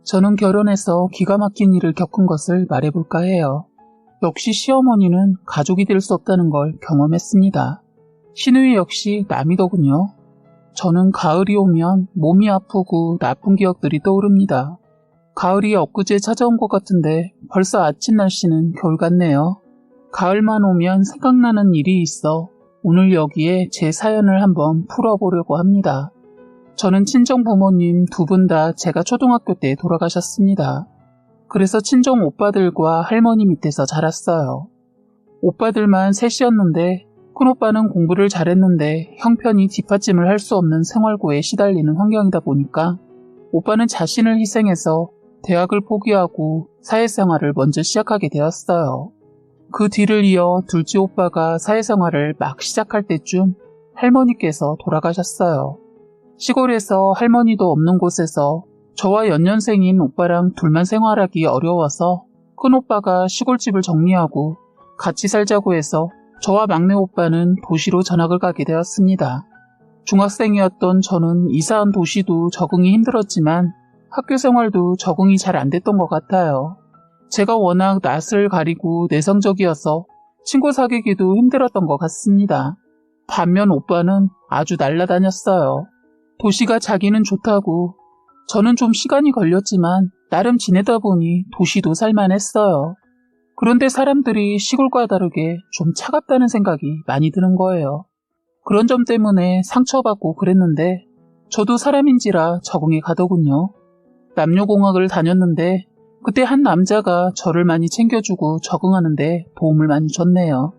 저는 결혼해서 기가 막힌 일을 겪은 것을 말해볼까 해요. 역시 시어머니는 가족이 될 수 없다는 걸 경험했습니다. 시누이 역시 남이더군요. 저는 가을이 오면 몸이 아프고 나쁜 기억들이 떠오릅니다. 가을이 엊그제 찾아온 것 같은데 벌써 아침 날씨는 겨울 같네요. 가을만 오면 생각나는 일이 있어 오늘 여기에 제 사연을 한번 풀어보려고 합니다. 저는 친정 부모님 두 분 다 제가 초등학교 때 돌아가셨습니다. 그래서 친정 오빠들과 할머니 밑에서 자랐어요. 오빠들만 셋이었는데 큰오빠는 공부를 잘했는데 형편이 뒷받침을 할 수 없는 생활고에 시달리는 환경이다 보니까 오빠는 자신을 희생해서 대학을 포기하고 사회생활을 먼저 시작하게 되었어요. 그 뒤를 이어 둘째 오빠가 사회생활을 막 시작할 때쯤 할머니께서 돌아가셨어요. 시골에서 할머니도 없는 곳에서 저와 연년생인 오빠랑 둘만 생활하기 어려워서 큰오빠가 시골집을 정리하고 같이 살자고 해서 저와 막내 오빠는 도시로 전학을 가게 되었습니다. 중학생이었던 저는 이사한 도시도 적응이 힘들었지만 학교 생활도 적응이 잘 안 됐던 것 같아요. 제가 워낙 낯을 가리고 내성적이어서 친구 사귀기도 힘들었던 것 같습니다. 반면 오빠는 아주 날라다녔어요. 도시가 자기는 좋다고. 저는 좀 시간이 걸렸지만 나름 지내다 보니 도시도 살만했어요. 그런데 사람들이 시골과 다르게 좀 차갑다는 생각이 많이 드는 거예요. 그런 점 때문에 상처받고 그랬는데 저도 사람인지라 적응해 가더군요. 남녀공학을 다녔는데 그때 한 남자가 저를 많이 챙겨주고 적응하는데 도움을 많이 줬네요.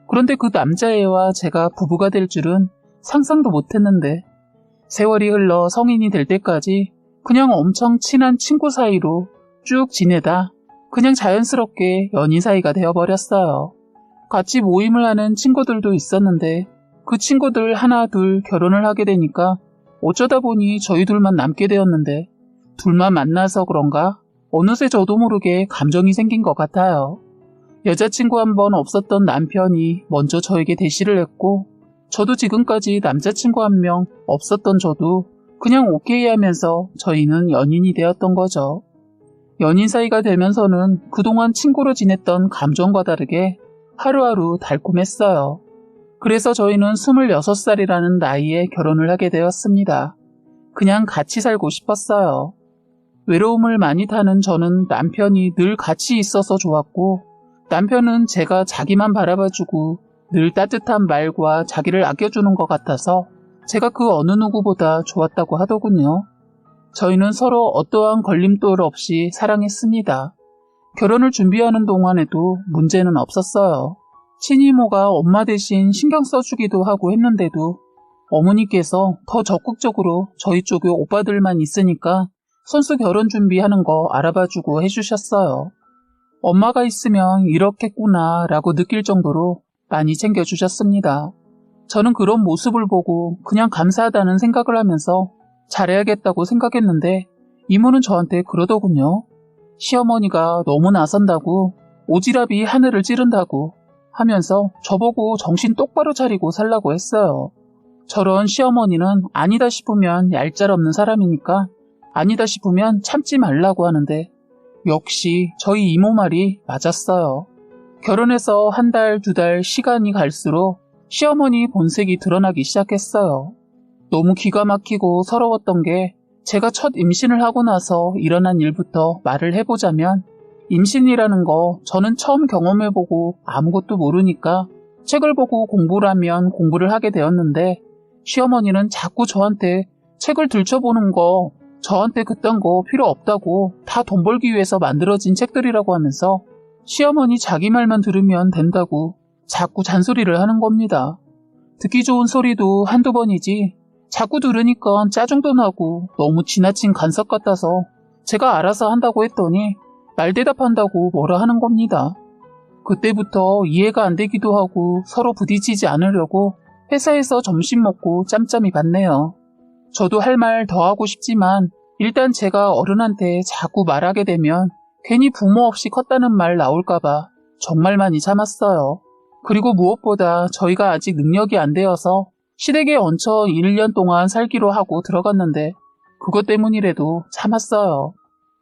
그런데 그 남자애와 제가 부부가 될 줄은 상상도 못했는데 세월이 흘러 성인이 될 때까지 그냥 엄청 친한 친구 사이로 쭉 지내다 그냥 자연스럽게 연인 사이가 되어버렸어요. 같이 모임을 하는 친구들도 있었는데 그 친구들 하나 둘 결혼을 하게 되니까 어쩌다 보니 저희 둘만 남게 되었는데 둘만 만나서 그런가 어느새 저도 모르게 감정이 생긴 것 같아요. 여자친구 한 번 없었던 남편이 먼저 저에게 대시를 했고 저도 지금까지 남자친구 한 명 없었던 저도 그냥 오케이 하면서 저희는 연인이 되었던 거죠. 연인 사이가 되면서는 그동안 친구로 지냈던 감정과 다르게 하루하루 달콤했어요. 그래서 저희는 26살이라는 나이에 결혼을 하게 되었습니다. 그냥 같이 살고 싶었어요. 외로움을 많이 타는 저는 남편이 늘 같이 있어서 좋았고 남편은 제가 자기만 바라봐주고 늘 따뜻한 말과 자기를 아껴주는 것 같아서 제가 그 어느 누구보다 좋았다고 하더군요. 저희는 서로 어떠한 걸림돌 없이 사랑했습니다. 결혼을 준비하는 동안에도 문제는 없었어요. 친이모가 엄마 대신 신경 써주기도 하고 했는데도 어머니께서 더 적극적으로 저희 쪽에 오빠들만 있으니까 선수 결혼 준비하는 거 알아봐주고 해주셨어요. 엄마가 있으면 이렇겠구나 라고 느낄 정도로 많이 챙겨주셨습니다. 저는 그런 모습을 보고 그냥 감사하다는 생각을 하면서 잘해야겠다고 생각했는데 이모는 저한테 그러더군요. 시어머니가 너무 나선다고 오지랖이 하늘을 찌른다고 하면서 저보고 정신 똑바로 차리고 살라고 했어요. 저런 시어머니는 아니다 싶으면 얄짤없는 사람이니까 아니다 싶으면 참지 말라고 하는데 역시 저희 이모 말이 맞았어요. 결혼해서 한 달, 두 달 시간이 갈수록 시어머니 본색이 드러나기 시작했어요. 너무 기가 막히고 서러웠던 게 제가 첫 임신을 하고 나서 일어난 일부터 말을 해보자면 임신이라는 거 저는 처음 경험해보고 아무것도 모르니까 책을 보고 공부를 하면 공부를 하게 되었는데 시어머니는 자꾸 저한테 책을 들춰보는 거 저한테 그딴 거 필요 없다고 다 돈 벌기 위해서 만들어진 책들이라고 하면서 시어머니 자기 말만 들으면 된다고 자꾸 잔소리를 하는 겁니다. 듣기 좋은 소리도 한두 번이지 자꾸 들으니까 짜증도 나고 너무 지나친 간섭 같아서 제가 알아서 한다고 했더니 말대답한다고 뭐라 하는 겁니다. 그때부터 이해가 안 되기도 하고 서로 부딪히지 않으려고 회사에서 점심 먹고 짬짬이 봤네요. 저도 할 말 더 하고 싶지만 일단 제가 어른한테 자꾸 말하게 되면 괜히 부모 없이 컸다는 말 나올까봐 정말 많이 참았어요. 그리고 무엇보다 저희가 아직 능력이 안 되어서 시댁에 얹혀 1년 동안 살기로 하고 들어갔는데 그것 때문이라도 참았어요.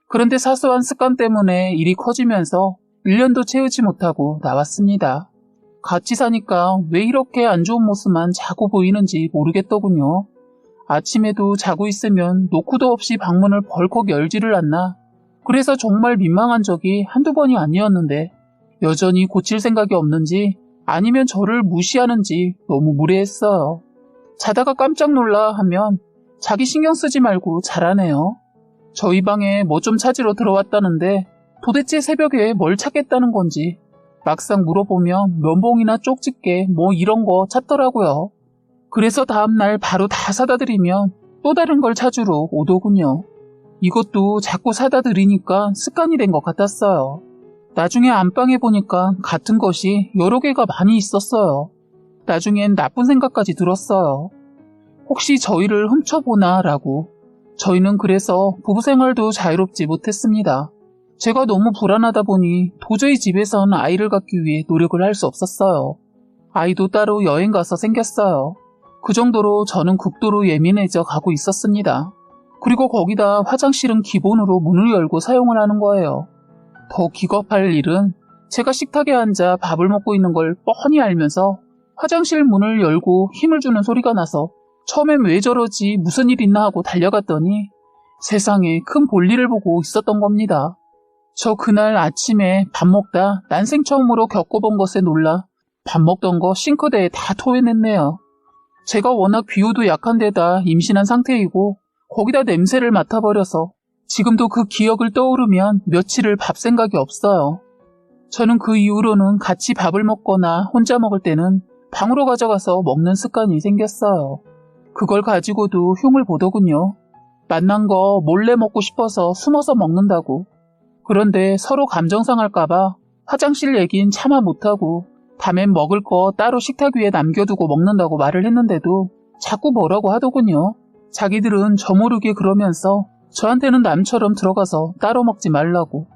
그런데 사소한 습관 때문에 일이 커지면서 1년도 채우지 못하고 나왔습니다. 같이 사니까 왜 이렇게 안 좋은 모습만 자꾸 보이는지 모르겠더군요. 아침에도 자고 있으면 노크도 없이 방문을 벌컥 열지를 않나. 그래서 정말 민망한 적이 한두 번이 아니었는데 여전히 고칠 생각이 없는지 아니면 저를 무시하는지 너무 무례했어요. 자다가 깜짝 놀라 하면 자기 신경 쓰지 말고 자라네요. 저희 방에 뭐 좀 찾으러 들어왔다는데 도대체 새벽에 뭘 찾겠다는 건지 막상 물어보면 면봉이나 쪽집게 뭐 이런 거 찾더라고요. 그래서 다음날 바로 다 사다 드리면 또 다른 걸 찾으러 오더군요. 이것도 자꾸 사다 드리니까 습관이 된 것 같았어요. 나중에 안방에 보니까 같은 것이 여러 개가 많이 있었어요. 나중엔 나쁜 생각까지 들었어요. 혹시 저희를 훔쳐보나 라고. 저희는 그래서 부부생활도 자유롭지 못했습니다. 제가 너무 불안하다 보니 도저히 집에선 아이를 갖기 위해 노력을 할 수 없었어요. 아이도 따로 여행 가서 생겼어요. 그 정도로 저는 극도로 예민해져 가고 있었습니다. 그리고 거기다 화장실은 기본으로 문을 열고 사용을 하는 거예요. 더 기겁할 일은 제가 식탁에 앉아 밥을 먹고 있는 걸 뻔히 알면서 화장실 문을 열고 힘을 주는 소리가 나서 처음엔 왜 저러지 무슨 일 있나 하고 달려갔더니 세상에 큰 볼일을 보고 있었던 겁니다. 저 그날 아침에 밥 먹다 난생 처음으로 겪어본 것에 놀라 밥 먹던 거 싱크대에 다 토해냈네요. 제가 워낙 비호도 약한 데다 임신한 상태이고 거기다 냄새를 맡아버려서 지금도 그 기억을 떠오르면 며칠을 밥 생각이 없어요. 저는 그 이후로는 같이 밥을 먹거나 혼자 먹을 때는 방으로 가져가서 먹는 습관이 생겼어요. 그걸 가지고도 흉을 보더군요. 맛난 거 몰래 먹고 싶어서 숨어서 먹는다고. 그런데 서로 감정 상할까봐 화장실 얘긴 차마 못하고 밤엔 먹을 거 따로 식탁 위에 남겨두고 먹는다고 말을 했는데도 자꾸 뭐라고 하더군요. 자기들은 저 모르게 그러면서 저한테는 남처럼 들어가서 따로 먹지 말라고.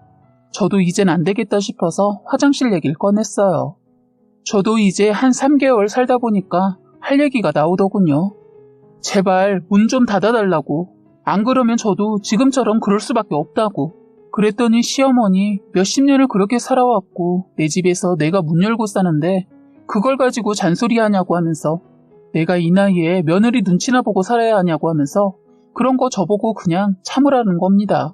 저도 이젠 안 되겠다 싶어서 화장실 얘기를 꺼냈어요. 저도 이제 한 3개월 살다 보니까 할 얘기가 나오더군요. 제발 문 좀 닫아달라고. 안 그러면 저도 지금처럼 그럴 수밖에 없다고. 그랬더니 시어머니 몇십 년을 그렇게 살아왔고 내 집에서 내가 문 열고 사는데 그걸 가지고 잔소리하냐고 하면서 내가 이 나이에 며느리 눈치나 보고 살아야 하냐고 하면서 그런 거 저보고 그냥 참으라는 겁니다.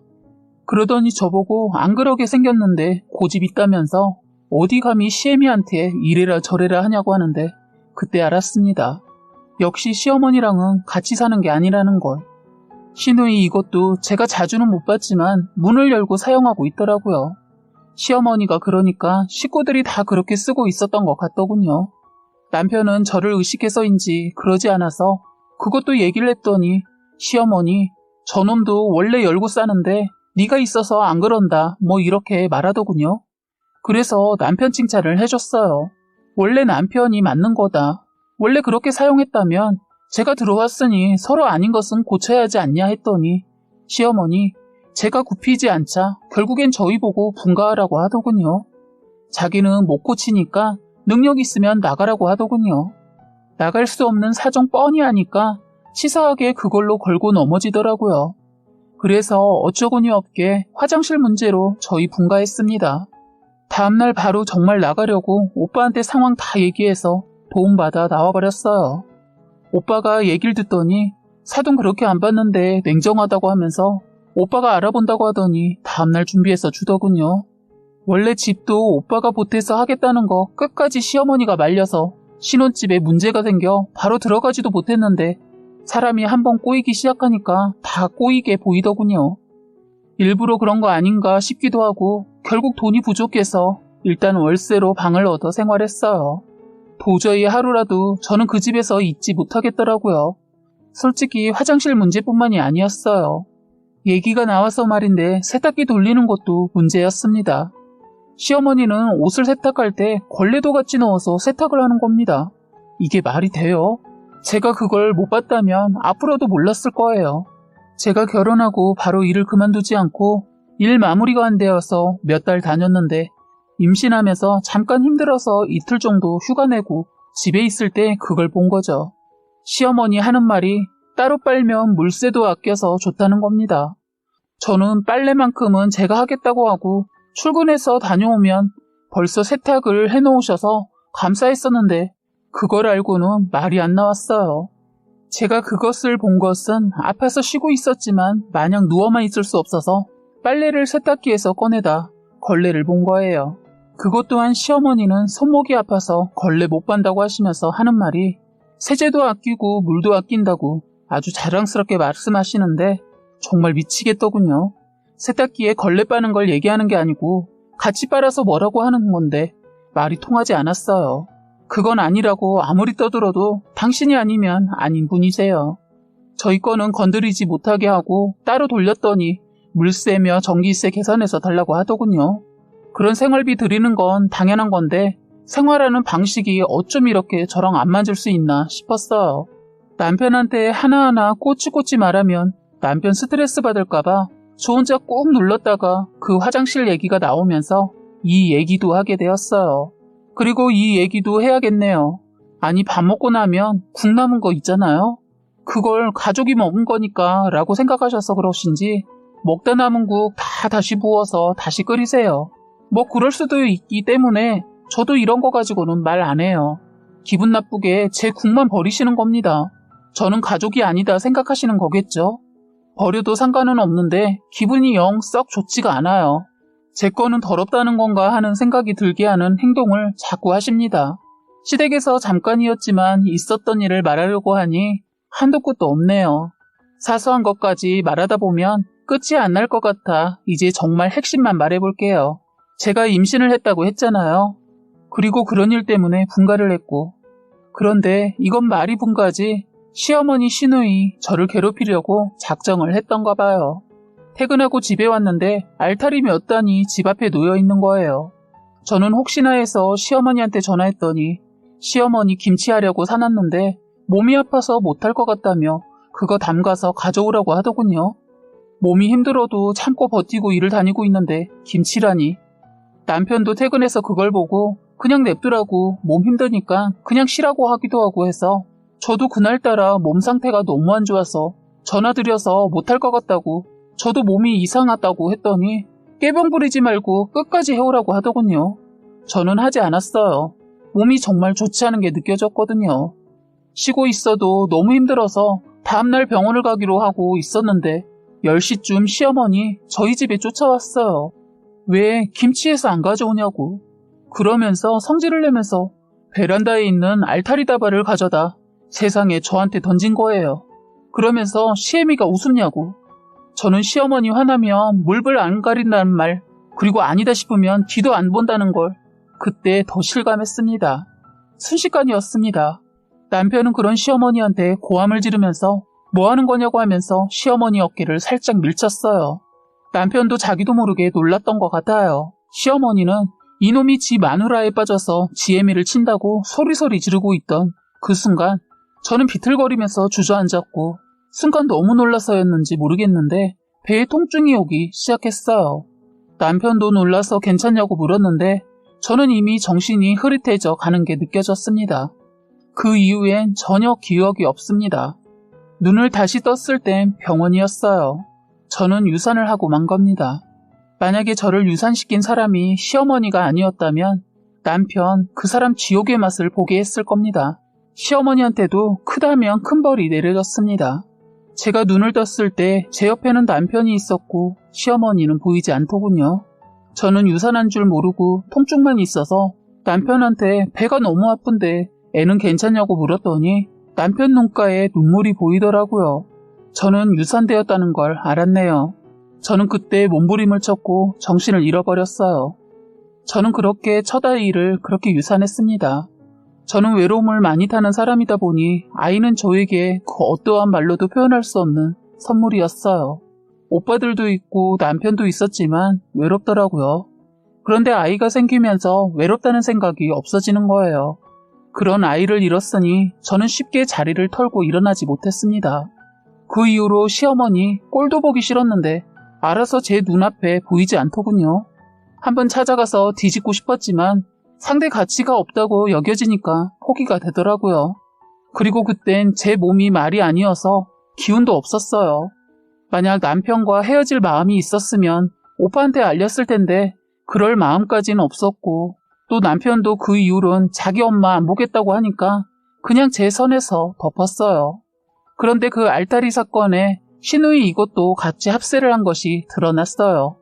그러더니 저보고 안 그러게 생겼는데 고집 있다면서 어디 감히 시애미한테 이래라 저래라 하냐고 하는데 그때 알았습니다. 역시 시어머니랑은 같이 사는 게 아니라는 걸. 시누이 이것도 제가 자주는 못 봤지만 문을 열고 사용하고 있더라고요. 시어머니가 그러니까 식구들이 다 그렇게 쓰고 있었던 것 같더군요. 남편은 저를 의식해서인지 그러지 않아서 그것도 얘기를 했더니 시어머니 저놈도 원래 열고 싸는데 네가 있어서 안 그런다 뭐 이렇게 말하더군요. 그래서 남편 칭찬을 해줬어요. 원래 남편이 맞는 거다. 원래 그렇게 사용했다면 제가 들어왔으니 서로 아닌 것은 고쳐야 하지 않냐 했더니 시어머니 제가 굽히지 않자 결국엔 저희 보고 분가하라고 하더군요. 자기는 못 고치니까 능력 있으면 나가라고 하더군요. 나갈 수 없는 사정 뻔히 하니까 치사하게 그걸로 걸고 넘어지더라고요. 그래서 어처구니 없게 화장실 문제로 저희 분가했습니다. 다음날 바로 정말 나가려고 오빠한테 상황 다 얘기해서 도움받아 나와버렸어요. 오빠가 얘기를 듣더니 사돈 그렇게 안 봤는데 냉정하다고 하면서 오빠가 알아본다고 하더니 다음날 준비해서 주더군요. 원래 집도 오빠가 보태서 하겠다는 거 끝까지 시어머니가 말려서 신혼집에 문제가 생겨 바로 들어가지도 못했는데 사람이 한번 꼬이기 시작하니까 다 꼬이게 보이더군요. 일부러 그런 거 아닌가 싶기도 하고 결국 돈이 부족해서 일단 월세로 방을 얻어 생활했어요. 도저히 하루라도 저는 그 집에서 있지 못하겠더라고요. 솔직히 화장실 문제뿐만이 아니었어요. 얘기가 나와서 말인데 세탁기 돌리는 것도 문제였습니다. 시어머니는 옷을 세탁할 때 걸레도 같이 넣어서 세탁을 하는 겁니다. 이게 말이 돼요? 제가 그걸 못 봤다면 앞으로도 몰랐을 거예요. 제가 결혼하고 바로 일을 그만두지 않고 일 마무리가 안 되어서 몇 달 다녔는데 임신하면서 잠깐 힘들어서 이틀 정도 휴가 내고 집에 있을 때 그걸 본 거죠. 시어머니 하는 말이 따로 빨면 물세도 아껴서 좋다는 겁니다. 저는 빨래만큼은 제가 하겠다고 하고 출근해서 다녀오면 벌써 세탁을 해놓으셔서 감사했었는데 그걸 알고는 말이 안 나왔어요. 제가 그것을 본 것은 아파서 쉬고 있었지만 마냥 누워만 있을 수 없어서 빨래를 세탁기에서 꺼내다 걸레를 본 거예요. 그것 또한 시어머니는 손목이 아파서 걸레 못 반다고 하시면서 하는 말이 세제도 아끼고 물도 아낀다고 아주 자랑스럽게 말씀하시는데 정말 미치겠더군요. 세탁기에 걸레 빠는 걸 얘기하는 게 아니고 같이 빨아서 뭐라고 하는 건데 말이 통하지 않았어요. 그건 아니라고 아무리 떠들어도 당신이 아니면 아닌 분이세요. 저희 거는 건드리지 못하게 하고 따로 돌렸더니 물세며 전기세 계산해서 달라고 하더군요. 그런 생활비 드리는 건 당연한 건데 생활하는 방식이 어쩜 이렇게 저랑 안 맞을 수 있나 싶었어요. 남편한테 하나하나 꼬치꼬치 말하면 남편 스트레스 받을까봐 저 혼자 꾹 눌렀다가 그 화장실 얘기가 나오면서 이 얘기도 하게 되었어요. 그리고 이 얘기도 해야겠네요. 아니 밥 먹고 나면 국 남은 거 있잖아요. 그걸 가족이 먹은 거니까 라고 생각하셔서 그러신지 먹다 남은 국 다 다시 부어서 다시 끓이세요. 뭐 그럴 수도 있기 때문에 저도 이런 거 가지고는 말 안 해요. 기분 나쁘게 제 국만 버리시는 겁니다. 저는 가족이 아니다 생각하시는 거겠죠. 버려도 상관은 없는데 기분이 영 썩 좋지가 않아요. 제 거는 더럽다는 건가 하는 생각이 들게 하는 행동을 자꾸 하십니다. 시댁에서 잠깐이었지만 있었던 일을 말하려고 하니 한도 끝도 없네요. 사소한 것까지 말하다 보면 끝이 안 날 것 같아 이제 정말 핵심만 말해볼게요. 제가 임신을 했다고 했잖아요. 그리고 그런 일 때문에 분가를 했고. 그런데 이건 말이 분가지 시어머니 시누이 저를 괴롭히려고 작정을 했던가 봐요. 퇴근하고 집에 왔는데 알타리 몇 단이 집 앞에 놓여 있는 거예요. 저는 혹시나 해서 시어머니한테 전화했더니 시어머니 김치하려고 사놨는데 몸이 아파서 못할 것 같다며 그거 담가서 가져오라고 하더군요. 몸이 힘들어도 참고 버티고 일을 다니고 있는데 김치라니. 남편도 퇴근해서 그걸 보고 그냥 냅두라고 몸 힘드니까 그냥 쉬라고 하기도 하고 해서 저도 그날따라 몸 상태가 너무 안 좋아서 전화드려서 못할 것 같다고 저도 몸이 이상하다고 했더니 깨병 부리지 말고 끝까지 해오라고 하더군요. 저는 하지 않았어요. 몸이 정말 좋지 않은 게 느껴졌거든요. 쉬고 있어도 너무 힘들어서 다음날 병원을 가기로 하고 있었는데 10시쯤 시어머니 저희 집에 쫓아왔어요. 왜 김치에서 안 가져오냐고. 그러면서 성질을 내면서 베란다에 있는 알타리 다발을 가져다 세상에 저한테 던진 거예요. 그러면서 시애미가 웃음냐고. 저는 시어머니 화나면 물불 안 가린다는 말, 그리고 아니다 싶으면 뒤도 안 본다는 걸 그때 더 실감했습니다. 순식간이었습니다. 남편은 그런 시어머니한테 고함을 지르면서 뭐 하는 거냐고 하면서 시어머니 어깨를 살짝 밀쳤어요. 남편도 자기도 모르게 놀랐던 것 같아요. 시어머니는 이놈이 지 마누라에 빠져서 지애미를 친다고 소리소리 지르고 있던 그 순간 저는 비틀거리면서 주저앉았고 순간 너무 놀라서였는지 모르겠는데 배에 통증이 오기 시작했어요. 남편도 놀라서 괜찮냐고 물었는데 저는 이미 정신이 흐릿해져 가는 게 느껴졌습니다. 그 이후엔 전혀 기억이 없습니다. 눈을 다시 떴을 땐 병원이었어요. 저는 유산을 하고 만 겁니다. 만약에 저를 유산시킨 사람이 시어머니가 아니었다면 남편 그 사람 지옥의 맛을 보게 했을 겁니다. 시어머니한테도 크다면 큰 벌이 내려졌습니다. 제가 눈을 떴을 때 제 옆에는 남편이 있었고 시어머니는 보이지 않더군요. 저는 유산한 줄 모르고 통증만 있어서 남편한테 배가 너무 아픈데 애는 괜찮냐고 물었더니 남편 눈가에 눈물이 보이더라고요. 저는 유산되었다는 걸 알았네요. 저는 그때 몸부림을 쳤고 정신을 잃어버렸어요. 저는 그렇게 첫 아이를 그렇게 유산했습니다. 저는 외로움을 많이 타는 사람이다 보니 아이는 저에게 그 어떠한 말로도 표현할 수 없는 선물이었어요. 오빠들도 있고 남편도 있었지만 외롭더라고요. 그런데 아이가 생기면서 외롭다는 생각이 없어지는 거예요. 그런 아이를 잃었으니 저는 쉽게 자리를 털고 일어나지 못했습니다. 그 이후로 시어머니 꼴도 보기 싫었는데 알아서 제 눈앞에 보이지 않더군요. 한번 찾아가서 뒤집고 싶었지만 상대 가치가 없다고 여겨지니까 포기가 되더라고요. 그리고 그땐 제 몸이 말이 아니어서 기운도 없었어요. 만약 남편과 헤어질 마음이 있었으면 오빠한테 알렸을 텐데 그럴 마음까지는 없었고 또 남편도 그 이후론 자기 엄마 안 보겠다고 하니까 그냥 제 선에서 덮었어요. 그런데 그 알타리 사건에 시누이 이것도 같이 합세를 한 것이 드러났어요.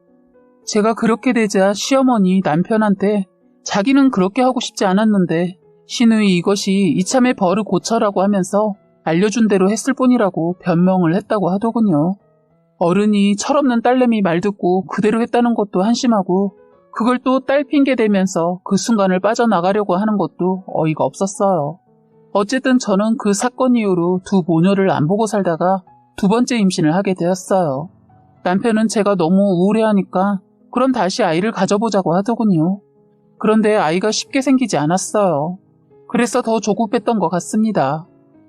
제가 그렇게 되자 시어머니 남편한테 자기는 그렇게 하고 싶지 않았는데 시누이 이것이 이참에 버릇 고쳐라고 하면서 알려준 대로 했을 뿐이라고 변명을 했다고 하더군요. 어른이 철없는 딸내미 말 듣고 그대로 했다는 것도 한심하고 그걸 또 딸 핑계 대면서 그 순간을 빠져나가려고 하는 것도 어이가 없었어요. 어쨌든 저는 그 사건 이후로 두 모녀를 안 보고 살다가 두 번째 임신을 하게 되었어요. 남편은 제가 너무 우울해하니까 그럼 다시 아이를 가져보자고 하더군요. 그런데 아이가 쉽게 생기지 않았어요. 그래서 더 조급했던 것 같습니다.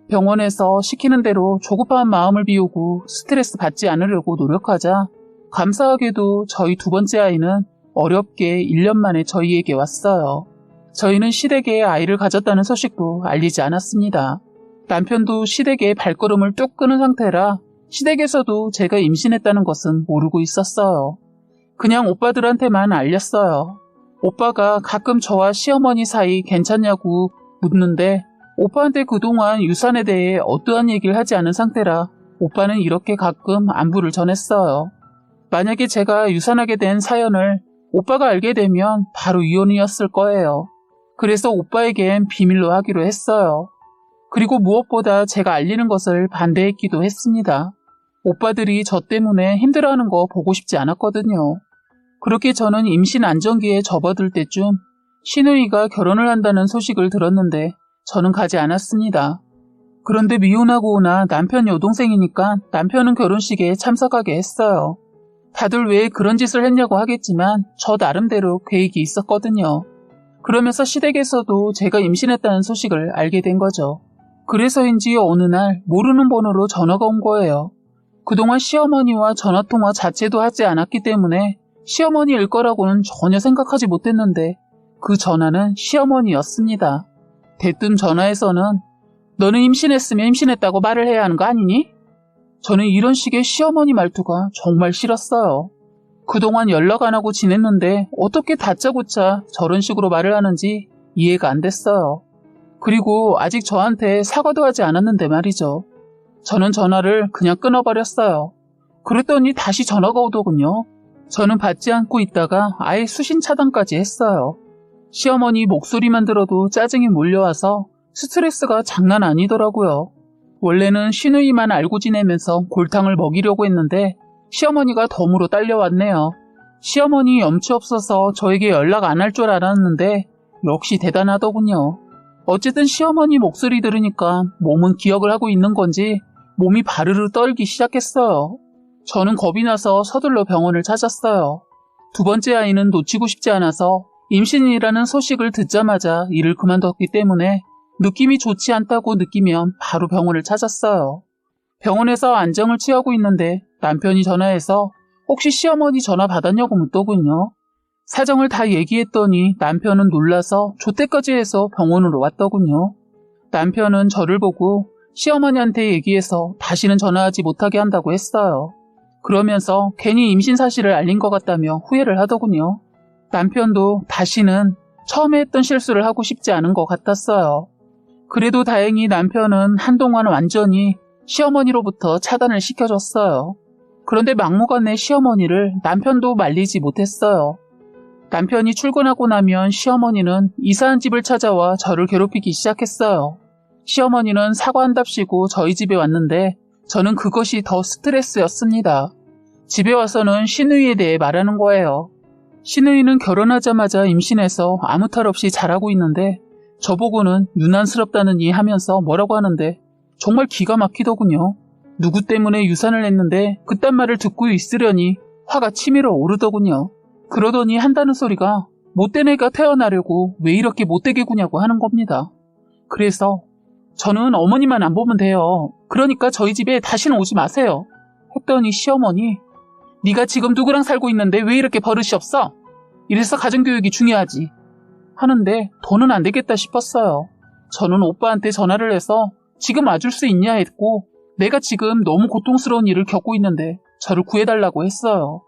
병원에서 시키는 대로 조급한 마음을 비우고 스트레스 받지 않으려고 노력하자 감사하게도 저희 두 번째 아이는 어렵게 1년 만에 저희에게 왔어요. 저희는 시댁에 아이를 가졌다는 소식도 알리지 않았습니다. 남편도 시댁에 발걸음을 뚝 끄는 상태라 시댁에서도 제가 임신했다는 것은 모르고 있었어요. 그냥 오빠들한테만 알렸어요. 오빠가 가끔 저와 시어머니 사이 괜찮냐고 묻는데 오빠한테 그동안 유산에 대해 어떠한 얘기를 하지 않은 상태라 오빠는 이렇게 가끔 안부를 전했어요. 만약에 제가 유산하게 된 사연을 오빠가 알게 되면 바로 이혼이었을 거예요. 그래서 오빠에겐 비밀로 하기로 했어요. 그리고 무엇보다 제가 알리는 것을 반대했기도 했습니다. 오빠들이 저 때문에 힘들어하는 거 보고 싶지 않았거든요. 그렇게 저는 임신 안정기에 접어들 때쯤 시누이가 결혼을 한다는 소식을 들었는데 저는 가지 않았습니다. 그런데 미혼하고나 남편 여동생이니까 남편은 결혼식에 참석하게 했어요. 다들 왜 그런 짓을 했냐고 하겠지만 저 나름대로 계획이 있었거든요. 그러면서 시댁에서도 제가 임신했다는 소식을 알게 된 거죠. 그래서인지 어느 날 모르는 번호로 전화가 온 거예요. 그동안 시어머니와 전화통화 자체도 하지 않았기 때문에 시어머니일 거라고는 전혀 생각하지 못했는데 그 전화는 시어머니였습니다. 대뜸 전화에서는 너는 임신했으면 임신했다고 말을 해야 하는 거 아니니? 저는 이런 식의 시어머니 말투가 정말 싫었어요. 그동안 연락 안 하고 지냈는데 어떻게 다짜고짜 저런 식으로 말을 하는지 이해가 안 됐어요. 그리고 아직 저한테 사과도 하지 않았는데 말이죠. 저는 전화를 그냥 끊어버렸어요. 그랬더니 다시 전화가 오더군요. 저는 받지 않고 있다가 아예 수신 차단까지 했어요. 시어머니 목소리만 들어도 짜증이 몰려와서 스트레스가 장난 아니더라고요. 원래는 시누이만 알고 지내면서 골탕을 먹이려고 했는데 시어머니가 덤으로 딸려왔네요. 시어머니 염치 없어서 저에게 연락 안 할 줄 알았는데 역시 대단하더군요. 어쨌든 시어머니 목소리 들으니까 몸은 기억을 하고 있는 건지 몸이 바르르 떨기 시작했어요. 저는 겁이 나서 서둘러 병원을 찾았어요. 두 번째 아이는 놓치고 싶지 않아서 임신이라는 소식을 듣자마자 일을 그만뒀기 때문에 느낌이 좋지 않다고 느끼면 바로 병원을 찾았어요. 병원에서 안정을 취하고 있는데 남편이 전화해서 혹시 시어머니 전화 받았냐고 묻더군요. 사정을 다 얘기했더니 남편은 놀라서 조퇴까지 해서 병원으로 왔더군요. 남편은 저를 보고 시어머니한테 얘기해서 다시는 전화하지 못하게 한다고 했어요. 그러면서 괜히 임신 사실을 알린 것 같다며 후회를 하더군요. 남편도 다시는 처음에 했던 실수를 하고 싶지 않은 것 같았어요. 그래도 다행히 남편은 한동안 완전히 시어머니로부터 차단을 시켜줬어요. 그런데 막무가내 시어머니를 남편도 말리지 못했어요. 남편이 출근하고 나면 시어머니는 이사한 집을 찾아와 저를 괴롭히기 시작했어요. 시어머니는 사과한답시고 저희 집에 왔는데 저는 그것이 더 스트레스였습니다. 집에 와서는 시누이에 대해 말하는 거예요. 시누이는 결혼하자마자 임신해서 아무 탈 없이 잘하고 있는데 저보고는 유난스럽다느니 하면서 뭐라고 하는데 정말 기가 막히더군요. 누구 때문에 유산을 했는데 그딴 말을 듣고 있으려니 화가 치밀어 오르더군요. 그러더니 한다는 소리가 못된 애가 태어나려고 왜 이렇게 못되게 구냐고 하는 겁니다. 그래서 저는 어머니만 안 보면 돼요. 그러니까 저희 집에 다시는 오지 마세요. 했더니 시어머니 네가 지금 누구랑 살고 있는데 왜 이렇게 버릇이 없어? 이래서 가정교육이 중요하지. 하는데 더는 안 되겠다 싶었어요. 저는 오빠한테 전화를 해서 지금 와줄 수 있냐 했고 내가 지금 너무 고통스러운 일을 겪고 있는데 저를 구해달라고 했어요.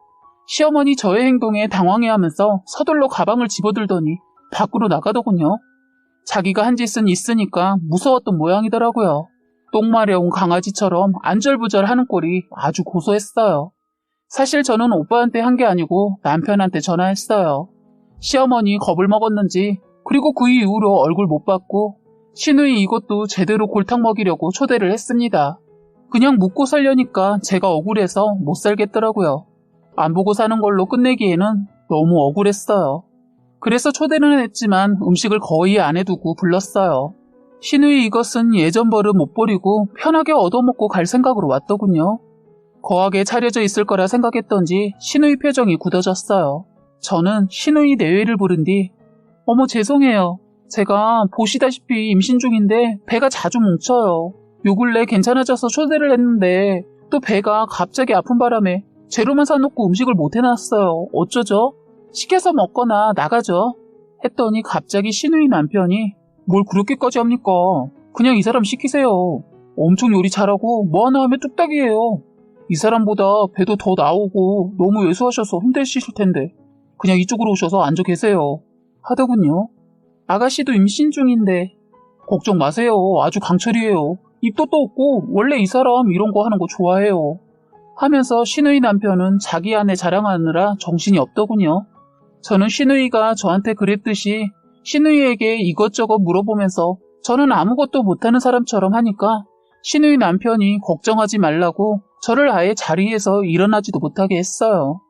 시어머니 저의 행동에 당황해하면서 서둘러 가방을 집어들더니 밖으로 나가더군요. 자기가 한 짓은 있으니까 무서웠던 모양이더라고요. 똥 마려운 강아지처럼 안절부절하는 꼴이 아주 고소했어요. 사실 저는 오빠한테 한 게 아니고 남편한테 전화했어요. 시어머니 겁을 먹었는지 그리고 그 이후로 얼굴 못 봤고 시누이 이것도 제대로 골탕 먹이려고 초대를 했습니다. 그냥 묵고 살려니까 제가 억울해서 못 살겠더라고요. 안 보고 사는 걸로 끝내기에는 너무 억울했어요. 그래서 초대는 했지만 음식을 거의 안 해두고 불렀어요. 시누이 이것은 예전 버릇 못 버리고 편하게 얻어먹고 갈 생각으로 왔더군요. 거하게 차려져 있을 거라 생각했던지 시누이 표정이 굳어졌어요. 저는 시누이 내외를 부른 뒤 어머 죄송해요. 제가 보시다시피 임신 중인데 배가 자주 뭉쳐요. 요 근래 괜찮아져서 초대를 했는데 또 배가 갑자기 아픈 바람에 재료만 사놓고 음식을 못 해놨어요. 어쩌죠? 시켜서 먹거나 나가죠. 했더니 갑자기 시누이 남편이 뭘 그렇게까지 합니까? 그냥 이 사람 시키세요. 엄청 요리 잘하고 뭐 하나 하면 뚝딱이에요. 이 사람보다 배도 더 나오고 너무 외소하셔서 힘드실 텐데 그냥 이쪽으로 오셔서 앉아 계세요. 하더군요. 아가씨도 임신 중인데 걱정 마세요. 아주 강철이에요. 입도 또 없고 원래 이 사람 이런 거 하는 거 좋아해요. 하면서 시누이 남편은 자기 아내 자랑하느라 정신이 없더군요. 저는 시누이가 저한테 그랬듯이 시누이에게 이것저것 물어보면서 저는 아무것도 못하는 사람처럼 하니까 시누이 남편이 걱정하지 말라고 저를 아예 자리에서 일어나지도 못하게 했어요.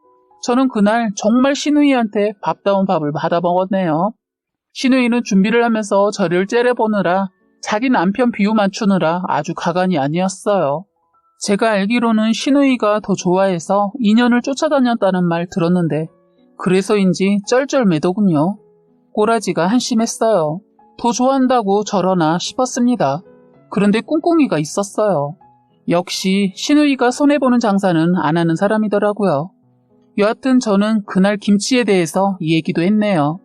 저는 그날 정말 시누이한테 밥다운 밥을 받아 먹었네요. 시누이는 준비를 하면서 저를 째려보느라 자기 남편 비유 맞추느라 아주 가관이 아니었어요. 제가 알기로는 시누이가 더 좋아해서 인연을 쫓아다녔다는 말 들었는데 그래서인지 쩔쩔매더군요. 꼬라지가 한심했어요. 더 좋아한다고 저러나 싶었습니다. 그런데 꿍꿍이가 있었어요. 역시 시누이가 손해보는 장사는 안 하는 사람이더라고요. 여하튼 저는 그날 김치에 대해서 이 얘기도 했네요.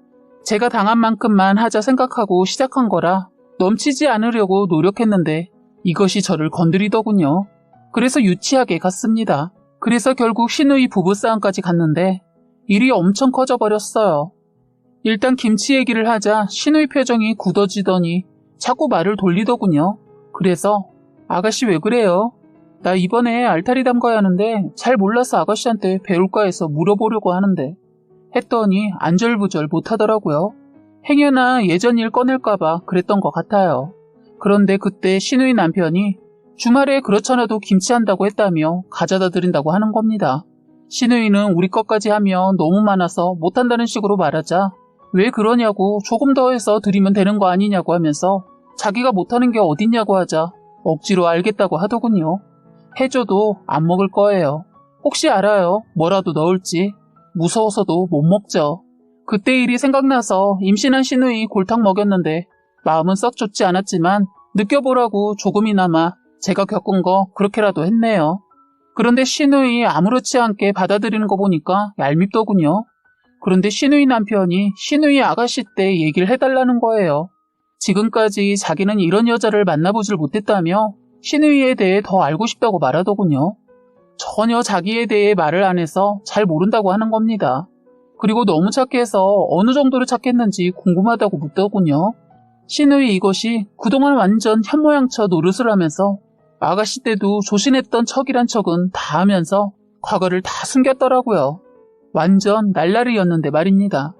제가 당한 만큼만 하자 생각하고 시작한 거라 넘치지 않으려고 노력했는데 이것이 저를 건드리더군요. 그래서 유치하게 갔습니다. 그래서 결국 시누이 부부싸움까지 갔는데 일이 엄청 커져버렸어요. 일단 김치 얘기를 하자 시누이 표정이 굳어지더니 자꾸 말을 돌리더군요. 그래서 아가씨 왜 그래요? 나 이번에 알타리 담가야 하는데 잘 몰라서 아가씨한테 배울까 해서 물어보려고 하는데 했더니 안절부절 못하더라고요. 행여나 예전 일 꺼낼까봐 그랬던 것 같아요. 그런데 그때 시누이 남편이 주말에 그렇잖아도 김치한다고 했다며 가져다 드린다고 하는 겁니다. 시누이는 우리 것까지 하면 너무 많아서 못한다는 식으로 말하자 왜 그러냐고 조금 더 해서 드리면 되는 거 아니냐고 하면서 자기가 못하는 게 어딨냐고 하자 억지로 알겠다고 하더군요. 해줘도 안 먹을 거예요. 혹시 알아요? 뭐라도 넣을지. 무서워서도 못 먹죠. 그때 일이 생각나서 임신한 시누이 골탕 먹였는데 마음은 썩 좋지 않았지만 느껴보라고 조금이나마 제가 겪은 거 그렇게라도 했네요. 그런데 시누이 아무렇지 않게 받아들이는 거 보니까 얄밉더군요. 그런데 시누이 남편이 시누이 아가씨 때 얘기를 해달라는 거예요. 지금까지 자기는 이런 여자를 만나보질 못했다며 시누이에 대해 더 알고 싶다고 말하더군요. 전혀 자기에 대해 말을 안 해서 잘 모른다고 하는 겁니다. 그리고 너무 착해서 어느 정도로 착했는지 궁금하다고 묻더군요. 시누이 이것이 그동안 완전 현모양처 노릇을 하면서 아가씨 때도 조신했던 척이란 척은 다 하면서 과거를 다 숨겼더라고요. 완전 날라리였는데 말입니다.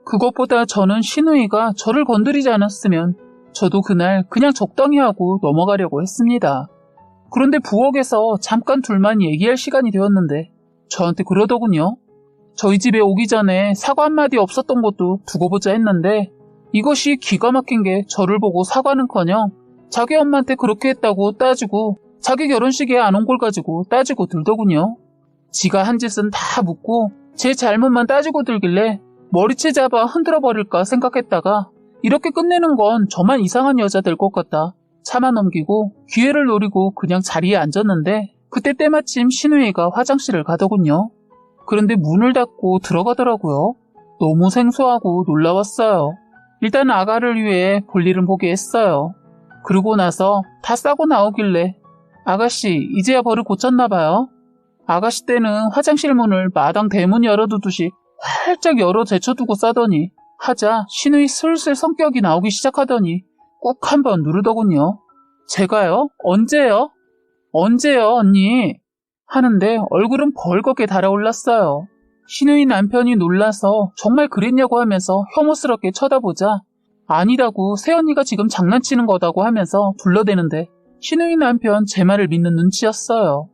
그것보다 저는 시누이가 저를 건드리지 않았으면 저도 그날 그냥 적당히 하고 넘어가려고 했습니다. 그런데 부엌에서 잠깐 둘만 얘기할 시간이 되었는데 저한테 그러더군요. 저희 집에 오기 전에 사과 한마디 없었던 것도 두고 보자 했는데 이것이 기가 막힌 게 저를 보고 사과는커녕 자기 엄마한테 그렇게 했다고 따지고 자기 결혼식에 안 온 걸 가지고 따지고 들더군요. 지가 한 짓은 다 묻고 제 잘못만 따지고 들길래 머리채 잡아 흔들어 버릴까 생각했다가 이렇게 끝내는 건 저만 이상한 여자 될 것 같다. 참아 넘기고 기회를 노리고 그냥 자리에 앉았는데 그때 때마침 시누이가 화장실을 가더군요. 그런데 문을 닫고 들어가더라고요. 너무 생소하고 놀라웠어요. 일단 아가를 위해 볼일은 보게 했어요. 그러고 나서 다 싸고 나오길래 아가씨 이제야 버릇 고쳤나 봐요. 아가씨 때는 화장실 문을 마당 대문 열어두듯이 활짝 열어 제쳐두고 싸더니 하자 신우이 슬슬 성격이 나오기 시작하더니 꾹 한번 누르더군요. 제가요? 언제요? 언제요, 언니? 하는데 얼굴은 벌겋게 달아올랐어요. 신우이 남편이 놀라서 정말 그랬냐고 하면서 혐오스럽게 쳐다보자 아니라고 새언니가 지금 장난치는 거다고 하면서 둘러대는데 신우이 남편 제 말을 믿는 눈치였어요.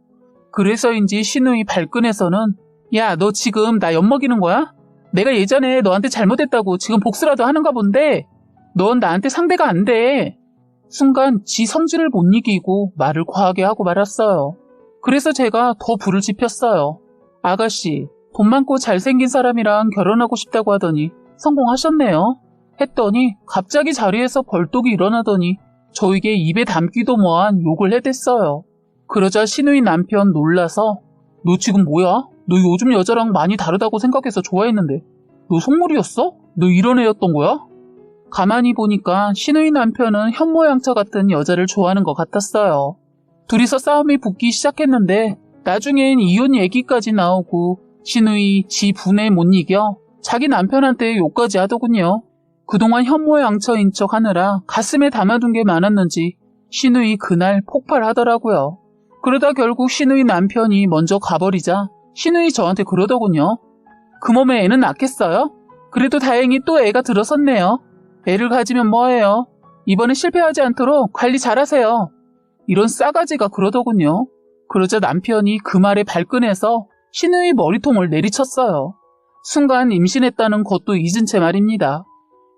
그래서인지 신우이 발끈해서는 야, 너 지금 나 엿먹이는 거야? 내가 예전에 너한테 잘못했다고 지금 복수라도 하는가 본데 넌 나한테 상대가 안 돼. 순간 지 성질을 못 이기고 말을 과하게 하고 말았어요. 그래서 제가 더 불을 지폈어요. 아가씨, 돈 많고 잘생긴 사람이랑 결혼하고 싶다고 하더니 성공하셨네요. 했더니 갑자기 자리에서 벌떡이 일어나더니 저에게 입에 담기도 뭐한 욕을 해댔어요. 그러자 신우이 남편 놀라서 너 지금 뭐야? 너 요즘 여자랑 많이 다르다고 생각해서 좋아했는데 너 속물이었어? 너 이런 애였던 거야? 가만히 보니까 신우이 남편은 현모양처 같은 여자를 좋아하는 것 같았어요. 둘이서 싸움이 붙기 시작했는데 나중엔 이혼 얘기까지 나오고 신우이 지 분에 못 이겨 자기 남편한테 욕까지 하더군요. 그동안 현모양처인 척 하느라 가슴에 담아둔 게 많았는지 신우이 그날 폭발하더라고요. 그러다 결국 신우이 남편이 먼저 가버리자 신우이 저한테 그러더군요. 그 몸에 애는 낳겠어요? 그래도 다행히 또 애가 들어섰네요. 애를 가지면 뭐해요? 이번에 실패하지 않도록 관리 잘하세요. 이런 싸가지가 그러더군요. 그러자 남편이 그 말에 발끈해서 신우이 머리통을 내리쳤어요. 순간 임신했다는 것도 잊은 채 말입니다.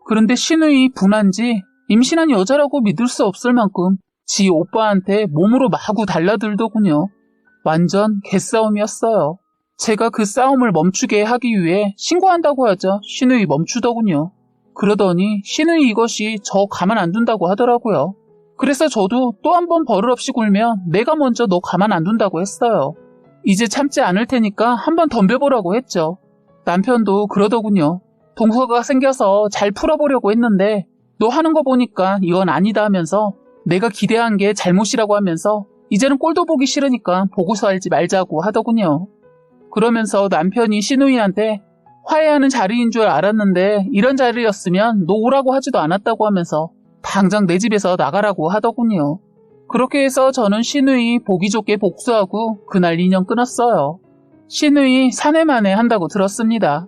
그런데 신우이 분한지 임신한 여자라고 믿을 수 없을 만큼 지 오빠한테 몸으로 마구 달라들더군요. 완전 개싸움이었어요. 제가 그 싸움을 멈추게 하기 위해 신고한다고 하자 신우이 멈추더군요. 그러더니 신우이 이것이 저 가만 안 둔다고 하더라고요. 그래서 저도 또 한 번 버릇없이 굴면 내가 먼저 너 가만 안 둔다고 했어요. 이제 참지 않을 테니까 한번 덤벼보라고 했죠. 남편도 그러더군요. 동서가 생겨서 잘 풀어보려고 했는데 너 하는 거 보니까 이건 아니다 하면서 내가 기대한 게 잘못이라고 하면서 이제는 꼴도 보기 싫으니까 보고서 알지 말자고 하더군요. 그러면서 남편이 신우이한테 화해하는 자리인 줄 알았는데 이런 자리였으면 너 오라고 하지도 않았다고 하면서 당장 내 집에서 나가라고 하더군요. 그렇게 해서 저는 신우이 보기 좋게 복수하고 그날 인연 끊었어요. 신우이 사내만에 한다고 들었습니다.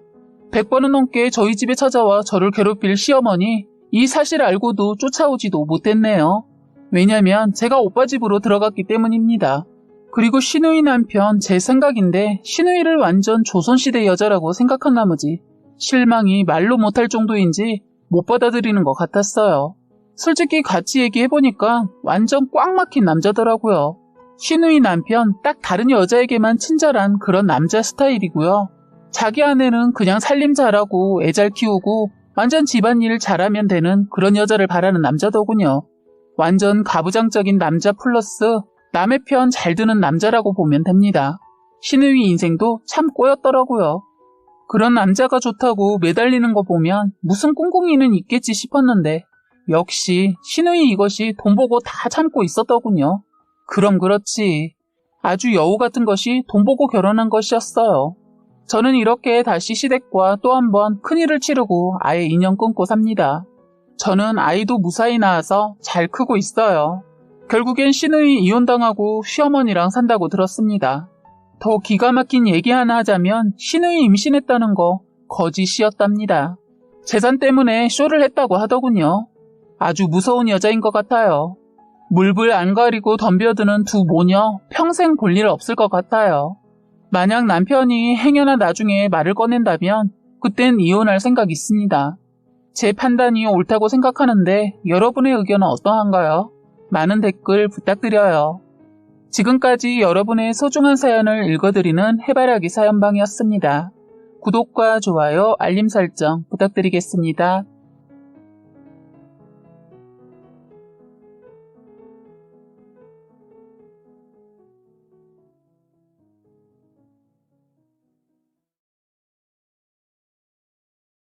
100번은 넘게 저희 집에 찾아와 저를 괴롭힐 시어머니 이 사실 알고도 쫓아오지도 못했네요. 왜냐면 제가 오빠 집으로 들어갔기 때문입니다. 그리고 신우이 남편 제 생각인데 신우이를 완전 조선시대 여자라고 생각한 나머지 실망이 말로 못할 정도인지 못 받아들이는 것 같았어요. 솔직히 같이 얘기해보니까 완전 꽉 막힌 남자더라고요. 신우이 남편 딱 다른 여자에게만 친절한 그런 남자 스타일이고요. 자기 아내는 그냥 살림 잘하고 애 잘 키우고 완전 집안일 잘하면 되는 그런 여자를 바라는 남자더군요. 완전 가부장적인 남자 플러스 남의 편 잘 드는 남자라고 보면 됩니다. 신우이 인생도 참 꼬였더라고요. 그런 남자가 좋다고 매달리는 거 보면 무슨 꿍꿍이는 있겠지 싶었는데 역시 신우이 이것이 돈 보고 다 참고 있었더군요. 그럼 그렇지. 아주 여우 같은 것이 돈 보고 결혼한 것이었어요. 저는 이렇게 다시 시댁과 또 한 번 큰일을 치르고 아예 인연 끊고 삽니다. 저는 아이도 무사히 낳아서 잘 크고 있어요. 결국엔 신우이 이혼당하고 시어머니랑 산다고 들었습니다. 더 기가 막힌 얘기 하나 하자면 신우이 임신했다는 거 거짓이었답니다. 재산 때문에 쇼를 했다고 하더군요. 아주 무서운 여자인 것 같아요. 물불 안 가리고 덤벼드는 두 모녀 평생 볼 일 없을 것 같아요. 만약 남편이 행여나 나중에 말을 꺼낸다면 그땐 이혼할 생각 있습니다. 제 판단이 옳다고 생각하는데 여러분의 의견은 어떠한가요? 많은 댓글 부탁드려요. 지금까지 여러분의 소중한 사연을 읽어드리는 해바라기 사연방이었습니다. 구독과 좋아요, 알림 설정 부탁드리겠습니다.